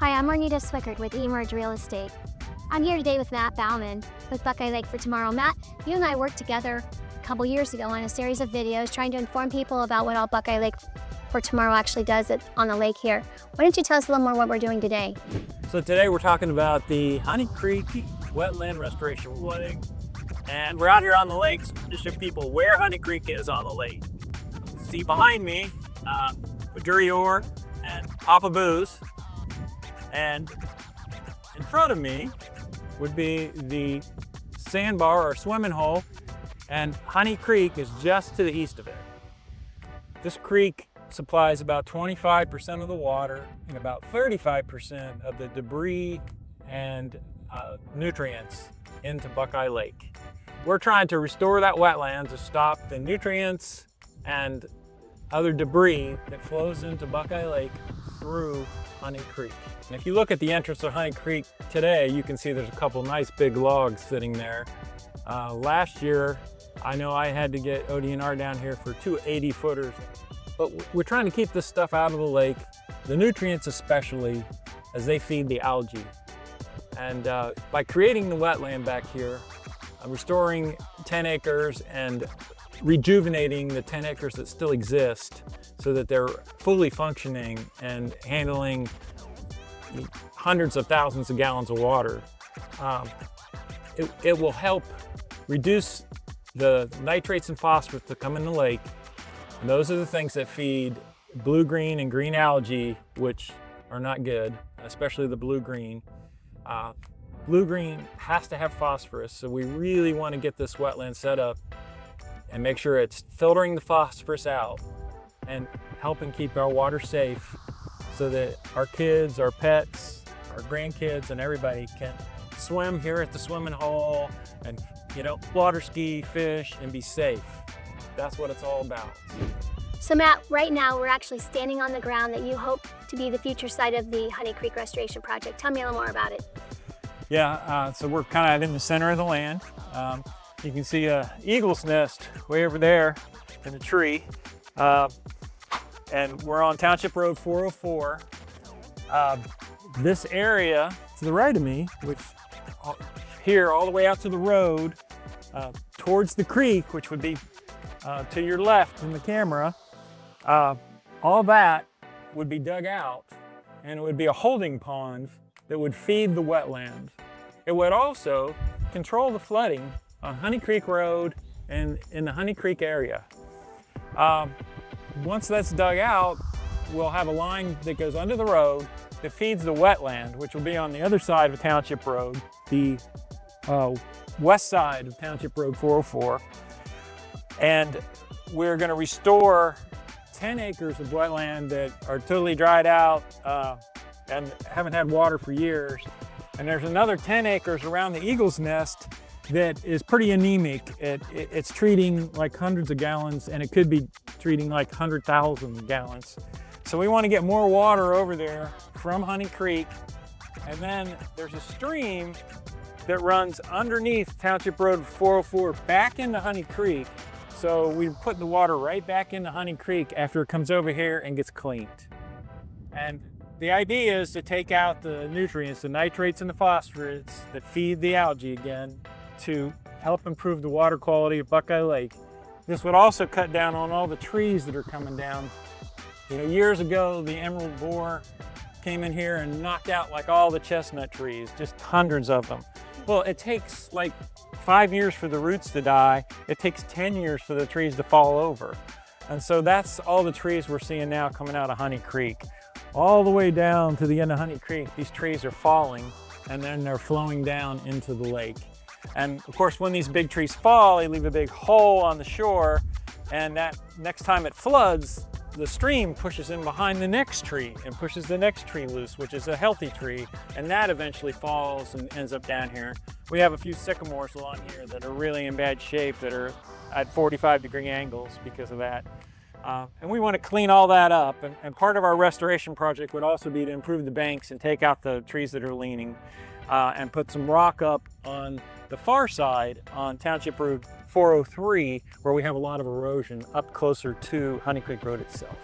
Hi, I'm Marnita Swickard with eMerge Real Estate. I'm here today with Matt Baumann with Buckeye Lake For Tomorrow. Matt, you and I worked together a couple years ago on a series of videos trying to inform people about what all Buckeye Lake For Tomorrow actually does on the lake here. Why don't you tell us a little more what we're doing today? So today we're talking about the Honey Creek Wetland Restoration Flooding. And we're out here on the lake to show people where Honey Creek is on the lake. See behind me, Maduri Ore and Papa Booze. And in front of me would be the sandbar or swimming hole, and Honey Creek is just to the east of it. This creek supplies about 25% of the water and about 35% of the debris and nutrients into Buckeye Lake. We're trying to restore that wetland to stop the nutrients and other debris that flows into Buckeye Lake through Honey Creek. And if you look at the entrance of Honey Creek today, you can see there's a couple nice big logs sitting there. Last year, I know I had to get ODNR down here for 2 80-footers, but we're trying to keep this stuff out of the lake, the nutrients especially, as they feed the algae. And by creating the wetland back here, restoring 10 acres and rejuvenating the 10 acres that still exist so that they're fully functioning and handling hundreds of thousands of gallons of water. It will help reduce the nitrates and phosphorus that come in the lake. And those are the things that feed blue-green and green algae, which are not good, especially the blue-green. Blue-green has to have phosphorus, so we really want to get this wetland set up and make sure it's filtering the phosphorus out and helping keep our water safe so that our kids, our pets, our grandkids, and everybody can swim here at the swimming hole and, water ski, fish, and be safe. That's what it's all about. So Matt, right now we're actually standing on the ground that you hope to be the future site of the Honey Creek Restoration Project. Tell me a little more about it. Yeah, so we're kind of in the center of the land. You can see a eagle's nest way over there in a tree. And we're on Township Road 404. This area to the right of me, which here all the way out to the road, towards the creek, which would be to your left in the camera, all that would be dug out, and it would be a holding pond that would feed the wetland. It would also control the flooding on Honey Creek Road and in the Honey Creek area. Once that's dug out, we'll have a line that goes under the road that feeds the wetland, which will be on the other side of Township Road, the west side of Township Road 404. And we're going to restore 10 acres of wetland that are totally dried out and haven't had water for years. And there's another 10 acres around the eagle's nest that is pretty anemic. It's treating like hundreds of gallons, and it could be treating like 100,000 gallons. So we want to get more water over there from Honey Creek. And then there's a stream that runs underneath Township Road 404 back into Honey Creek. So we put the water right back into Honey Creek after it comes over here and gets cleaned. And the idea is to take out the nutrients, the nitrates and the phosphorus that feed the algae again, to help improve the water quality of Buckeye Lake. This would also cut down on all the trees that are coming down. Years ago, the emerald borer came in here and knocked out like all the chestnut trees, just hundreds of them. Well, it takes like 5 years for the roots to die. It takes 10 years for the trees to fall over. And so that's all the trees we're seeing now coming out of Honey Creek. All the way down to the end of Honey Creek, these trees are falling, and then they're flowing down into the lake. And of course, when these big trees fall, they leave a big hole on the shore, and that next time it floods, the stream pushes in behind the next tree and pushes the next tree loose, which is a healthy tree, and that eventually falls and ends up down here. We have a few sycamores along here that are really in bad shape, that are at 45-degree angles because of that. And we want to clean all that up, and part of our restoration project would also be to improve the banks and take out the trees that are leaning and put some rock up on the far side on Township Road 403, where we have a lot of erosion up closer to Honey Creek Road itself.